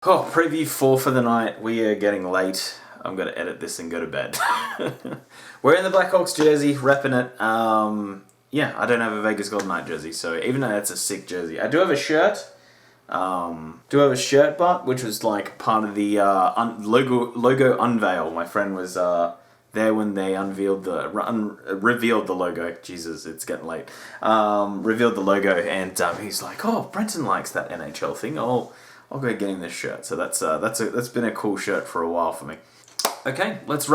Oh, preview 4 for the night. We are getting late. I'm going to edit this and go to bed. We're in the Blackhawks jersey, repping it. Yeah, I don't have a Vegas Golden Knight jersey, so even though that's a sick jersey, I do have a shirt. But which was like part of the logo unveil. My friend was there when they revealed the logo. Jesus, it's getting late. Revealed the logo, and he's like, "Oh, Brenton likes that NHL thing. I'll go get him this shirt." So that's been a cool shirt for a while for me. Okay, let's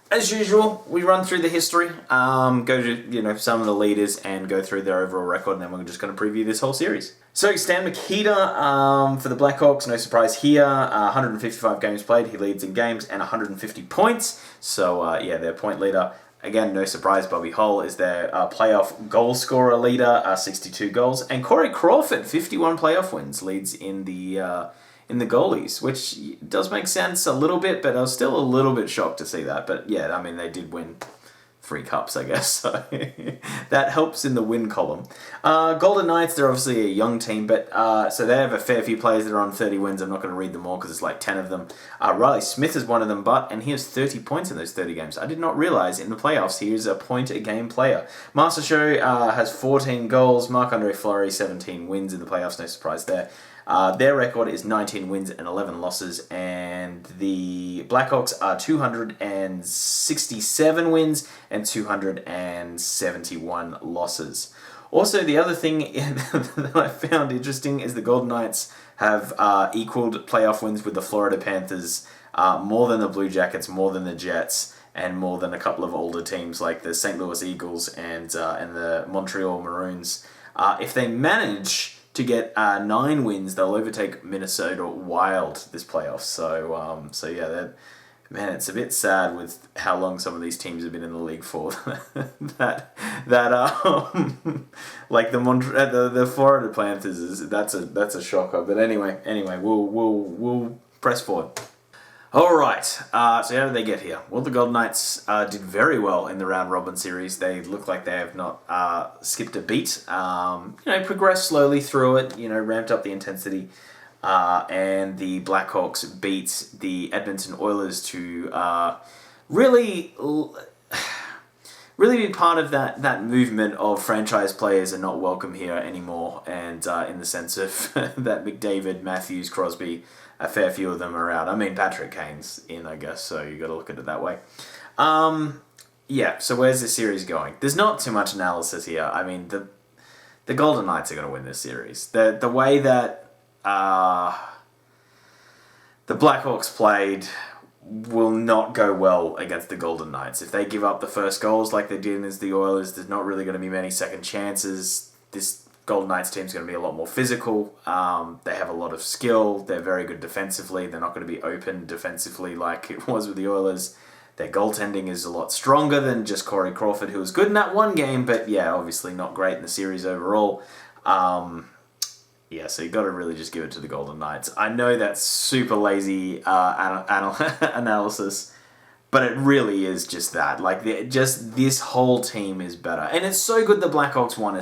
as usual, we run through the history, go to some of the leaders and go through their overall record, and then we're just going to preview this whole series. So Stan Mikita for the Blackhawks, no surprise here, 155 games played, he leads in games and 150 points. So their point leader. Again, no surprise, Bobby Hull is their playoff goal scorer leader, 62 goals. And Corey Crawford, 51 playoff wins, leads in the goalies, which does make sense a little bit, but I was still a little bit shocked to see that. But yeah, I mean, they did win 3 cups, I guess, so that helps in the win column. Golden Knights, they're obviously a young team, but so they have a fair few players that are on 30 wins. I'm not going to read them all because it's like 10 of them. Riley Smith is one of them, and he has 30 points in those 30 games. I did not realize in the playoffs he is a point-a-game player. Master Show has 14 goals. Marc-Andre Fleury, 17 wins in the playoffs, no surprise there. Their record is 19 wins and 11 losses, and the Blackhawks are 267 wins and 271 losses. Also, the other thing that I found interesting is the Golden Knights have equaled playoff wins with the Florida Panthers, more than the Blue Jackets, more than the Jets, and more than a couple of older teams like the St. Louis Eagles and the Montreal Maroons. If they manage to get 9 wins, they'll overtake Minnesota Wild this playoff. So it's a bit sad with how long some of these teams have been in the league for. Like the Florida Panthers that's a shocker. But anyway, we'll press forward. All right, so how did they get here? Well, the Golden Knights did very well in the round-robin series. They look like they have not skipped a beat. Progressed slowly through it, ramped up the intensity. And the Blackhawks beat the Edmonton Oilers to really be part of that movement of franchise players are not welcome here anymore. And in the sense of that McDavid, Matthews, Crosby, a fair few of them are out. I mean, Patrick Kane's in, I guess, so you got to look at it that way. So where's this series going? There's not too much analysis here. I mean, the Golden Knights are going to win this series. The way that the Blackhawks played will not go well against the Golden Knights. If they give up the first goals like they did against the Oilers, there's not really going to be many second chances. This Golden Knights team is going to be a lot more physical. They have a lot of skill. They're very good defensively. They're not going to be open defensively like it was with the Oilers. Their goaltending is a lot stronger than just Corey Crawford, who was good in that one game, but yeah, obviously not great in the series overall. So you got to really just give it to the Golden Knights. I know that's super lazy analysis, but it really is just that. Like, this whole team is better. And it's so good the Blackhawks won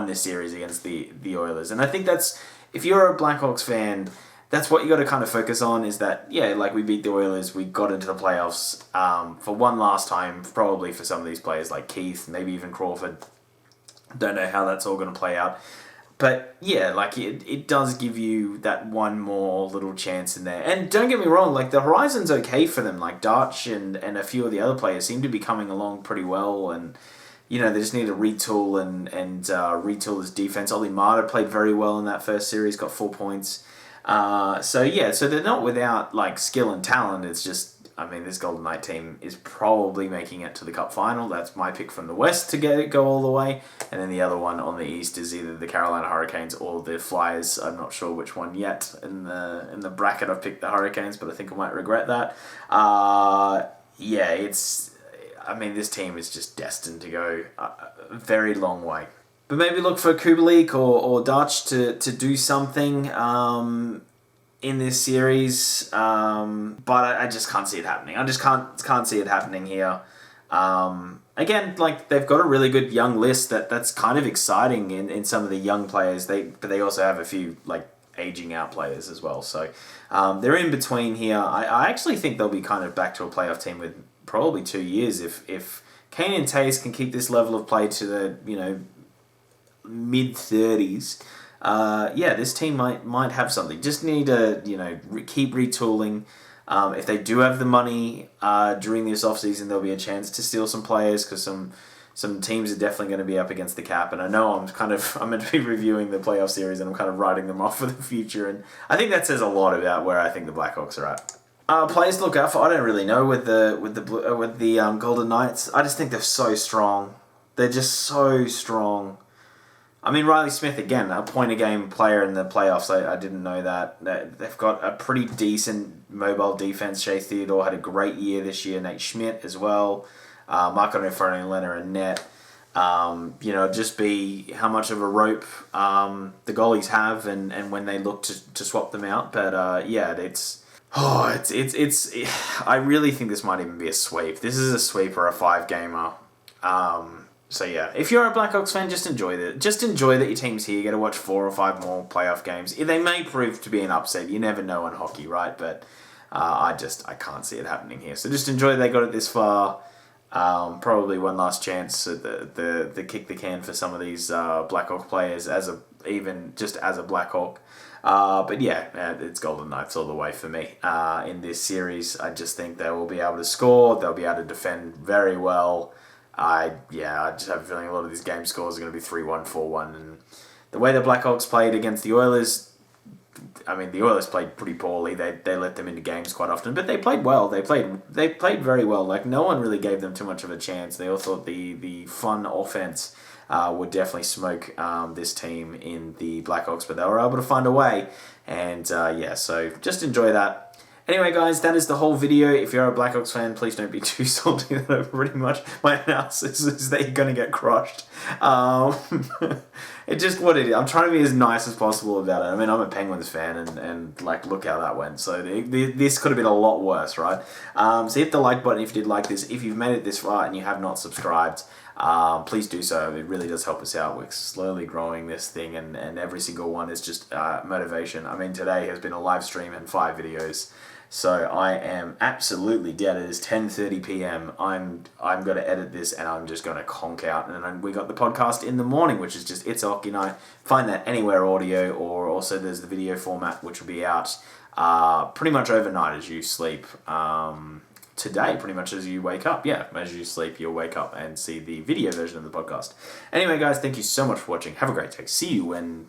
this series against the Oilers. And I think that's, if you're a Blackhawks fan, that's what you got to kind of focus on, is that, we beat the Oilers, we got into the playoffs for one last time, probably for some of these players like Keith, maybe even Crawford. Don't know how that's all going to play out. But it does give you that one more little chance in there. And don't get me wrong, like, the horizon's okay for them. Like, Dutch and a few of the other players seem to be coming along pretty well. And, they just need to retool and retool his defense. Ollie Marta played very well in that first series, got 4 points. So they're not without, like, skill and talent. It's just, this Golden Knight team is probably making it to the Cup final. That's my pick from the West to go all the way. And then the other one on the East is either the Carolina Hurricanes or the Flyers. I'm not sure which one yet. In the bracket, I've picked the Hurricanes, but I think I might regret that. This team is just destined to go a very long way. But maybe look for Kubalik or Dutch to do something in this series, but I just can't see it happening. I just can't see it happening here. Again, like, they've got a really good young list that's kind of exciting in some of the young players. But they also have a few, like, aging out players as well. So they're in between here. I actually think they'll be kind of back to a playoff team with probably 2 years if Kane and Tays can keep this level of play to the mid-30s. This team might have something. Just need to keep retooling. If they do have the money during this offseason, there'll be a chance to steal some players because some teams are definitely going to be up against the cap. And I know I'm meant to be reviewing the playoff series and I'm kind of writing them off for the future. And I think that says a lot about where I think the Blackhawks are at. Players to look out for, I don't really know with the Golden Knights. I just think they're so strong. They're just so strong. I mean, Riley Smith, again, a point-a-game player in the playoffs. I didn't know that. They've got a pretty decent mobile defense. Shea Theodore had a great year this year. Nate Schmidt as well. Marco Leonard and net. Just be how much of a rope the goalies have and when they look to swap them out. But I really think this might even be a sweep. This is a sweep or a 5-gamer. So yeah, if you're a Blackhawks fan, just enjoy that. Just enjoy that your team's here. You get to watch 4 or 5 more playoff games. They may prove to be an upset. You never know in hockey, right? But I can't see it happening here. So just enjoy they got it this far. Probably one last chance at the kick the can for some of these Blackhawk players as a Blackhawk. But yeah, it's Golden Knights all the way for me in this series. I just think they will be able to score. They'll be able to defend very well. I just have a feeling a lot of these game scores are going to be 3-1, 4-1. And the way the Blackhawks played against the Oilers, I mean, the Oilers played pretty poorly. They let them into games quite often, but they played well. They played very well. Like, no one really gave them too much of a chance. They all thought the fun offense would definitely smoke this team in the Blackhawks, but they were able to find a way. And so just enjoy that. Anyway, guys, that is the whole video. If you're a Blackhawks fan, please don't be too salty that pretty much my analysis is that you're going to get crushed. It's just what it is. I'm trying to be as nice as possible about it. I mean, I'm a Penguins fan, and look how that went. So this could have been a lot worse, right? So hit the like button if you did like this. If you've made it this far and you have not subscribed, please do so. It really does help us out. We're slowly growing this thing, and every single one is just motivation. I mean, today has been a live stream and 5 videos. So I am absolutely dead. It is 10:30 p.m. I'm going to edit this and I'm just going to conk out. And then we got the podcast in the morning, which is just It's Hockey Night. Find that anywhere audio, or also there's the video format, which will be out pretty much overnight as you sleep. Today, pretty much as you wake up. Yeah, as you sleep, you'll wake up and see the video version of the podcast. Anyway, guys, thank you so much for watching. Have a great day. See you when